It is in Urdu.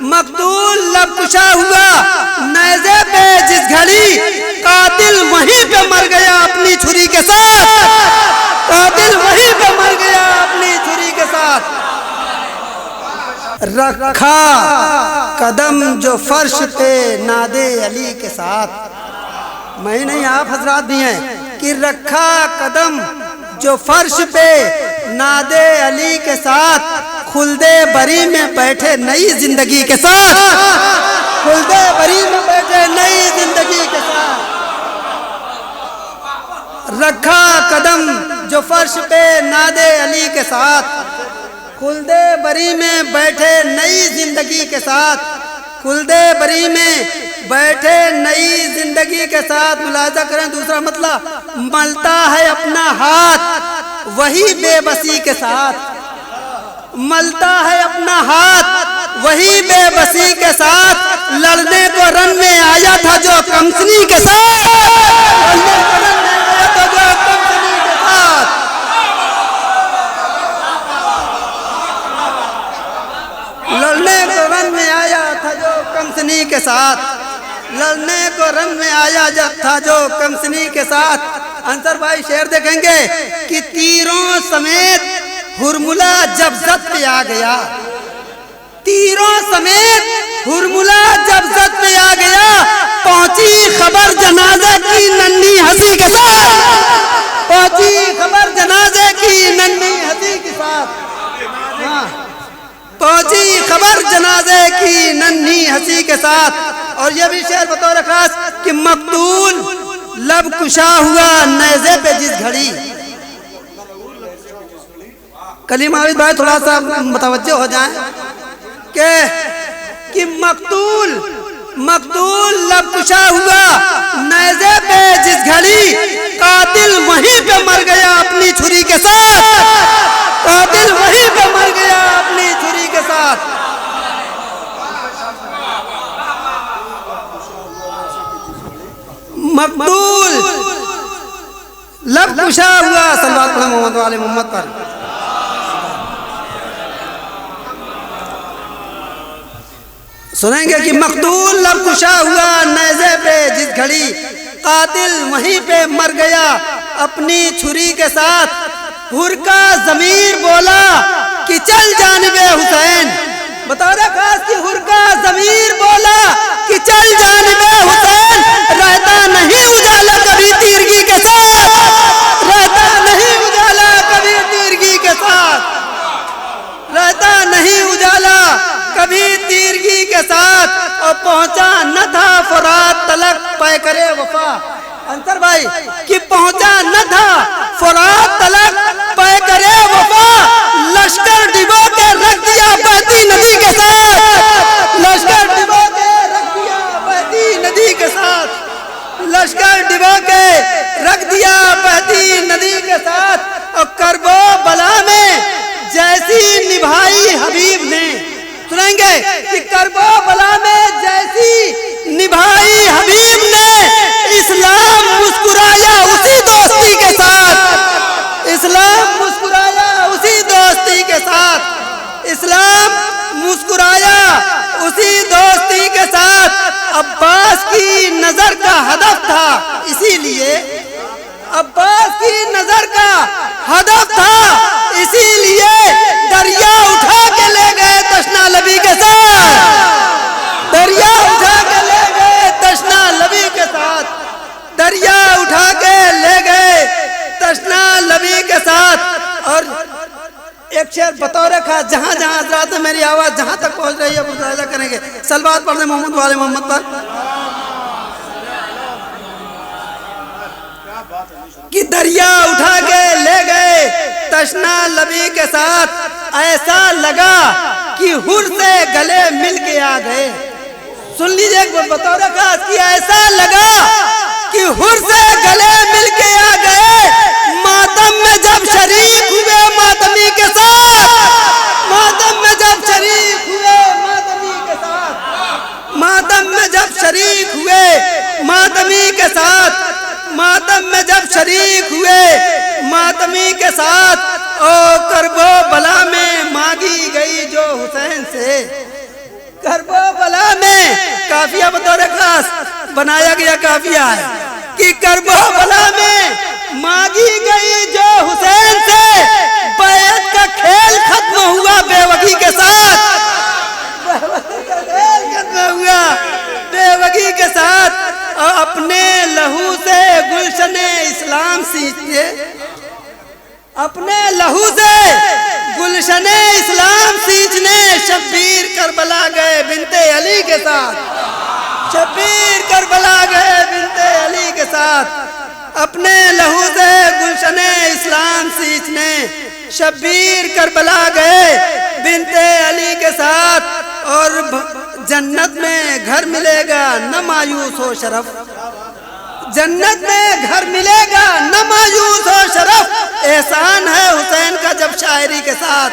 مقتول لب کشا ہوا نیزے پہ جس گھڑی، قاتل وہیں پہ مر گیا اپنی چھری کے ساتھ، قاتل وہیں پہ مر گیا اپنی چھری کے ساتھ۔ رکھا قدم جو فرش پہ نادے علی کے ساتھ، میں نہیں آپ حضرات بھی ہیں کہ رکھا قدم جو فرش پہ نادے علی کے ساتھ، خلدے بری میں بیٹھے نئی زندگی کے ساتھ، خلدے بری میں بیٹھے نئی زندگی کے ساتھ۔ رکھا قدم جو فرش پہ نادے علی کے ساتھ، خلدے بری میں بیٹھے نئی زندگی کے ساتھ، خلدے بری میں بیٹھے نئی زندگی کے ساتھ۔ ملاحظہ کریں دوسرا مطلب، ملتا ہے اپنا ہاتھ وہی بے بسی کے ساتھ، ملتا ہے اپنا ہاتھ وہی بے بسی کے ساتھ، لڑنے کو رن میں آیا تھا جو کمسنی کے ساتھ، لڑنے کو رن میں آیا تھا جو کمسنی کے ساتھ، لڑنے کو رن میں آیا تھا جو کمسنی کے ساتھ، لڑنے کو رن میں آیا تھا جو کمسنی کے ساتھ۔ انصر بھائی شعر دیکھیں گے کہ تیروں سمیت ہرملا جب زد پہ آ گیا، تیروں سمیت ہرملا جب زد پہ آ گیا، پہنچی خبر جنازے کی ننھی ہنسی کے ساتھ، پہنچی خبر جنازے کی ننھی ہنسی کے ساتھ، پہنچی خبر جنازے کی ننھی ہنسی کے ساتھ۔ اور یہ بھی شعر بطور خاص کہ مقتول لب کشا ہوا نیزے پہ جس گھڑی۔ کلیم عابد بھائی تھوڑا سا متوجہ ہو جائیں کہ مقتول لب کشا ہوا نیزے پہ جس گھڑی، قاتل وہیں پہ مر گیا اپنی چھری کے ساتھ، قاتل وہیں پہ مر گیا اپنی چھری کے ساتھ۔ مقتول لب کشا ہوا، صلوات پڑھیں محمد وآل محمد پر۔ سنیں گے کہ مقتول لب کشا ہوا نیزے پہ جس گھڑی، قاتل وہیں پہ مر گیا اپنی چھری کے ساتھ، حر کا ضمیر بولا کہ چل جانب حسین، بطور خاص کہ حر کا ضمیر بولا کہ چل جانب حسین، رہتا نہیں اجالا کبھی تیرگی کے ساتھ، رہتا نہیں اجالا کبھی تیرگی کے ساتھ، رہتا نہیں اجالا کبھی تیرگی کے ساتھ، اور پہنچا نہ تھا فرات تلک پے کرے وفا۔ انصر بھائی کہ پہنچا نہ تھا فرات تلک پے کرے وفا، لشکر ڈبو کے رکھ دیا بہتی ندی کے ساتھ، لشکر ڈبو کے رکھ دیا بہتی ندی کے ساتھ، لشکر ڈبو کے رکھ دیا بہتی ندی کے ساتھ، اور کرب و بلا میں جیسی نبھائی حبیب نے۔ سنیں گے کہ کرب و بلا میں جیسی نبھائی حبیب نے، اسلام مسکرایا اسی دوستی کے ساتھ، اسلام مسکرایا اسی دوستی کے ساتھ، اسلام مسکرایا اسی دوستی کے ساتھ۔ عباس کی نظر کا ہدف تھا اسی لیے، عباس کی نظر کا ہدف تھا اسی لیے، دریا اٹھا کے لے گئے تشنا لبی کے ساتھ، دریا اٹھا کے لے گئے تشنا لبی کے ساتھ، دریا اٹھا کے لے گئے تشنا لبی کے ساتھ۔ اور ایک شعر بطور خاص، جہاں جہاں حضرات میری آواز جہاں تک پہنچ رہی ہے ملاحظہ کریں گے، صلوات پڑھ دیں محمد وآل محمد پر، کہ دریا اٹھا کے لے گئے تشنا لبی کے ساتھ، ایسا لگا کہ حر سے گلے مل کے آ گئے۔ سن لیجئے بطور خاص کہ ایسا لگا کہ حر سے گلے مل کے آ گئے، ماتم میں جب شریک ہوئے ماتمی کے ساتھ، ماتم میں جب شریک ہوئے ماتمی کے ساتھ، ماتم میں جب شریک ہوئے ماتمی کے ساتھ، ماتم میں جب شریک ہوئے ماتمی کے ساتھ، او کرب و بلا میں مانگی گئی جو حسین سے، کرب و بلا میں کافیہ بطور خاص بنایا گیا کافیہ ہے کہ کرب و بلا میں مانگی گئی جو حسین سے بیعت کا کھیل ختم ہوا بے وگی کے ساتھ، بے وگی کے ساتھ، اور اپنے لہو سے گلشن اسلام سینچتے، اپنے لہو سے گلشن اسلام سینچنے شبیر کربلا گئے بنت علی کے ساتھ، شبیر کربلا گئے بنت علی کے ساتھ، اپنے لہو سے گلشن اسلام سینچنے شبیر کربلا گئے بنت علی کے ساتھ، اور جنت میں گھر ملے گا نہ مایوس ہو شرف، جنت میں گھر ملے گا نہ مایوس ہو شرف، احسان ہے حسین کا جب شاعری کے ساتھ،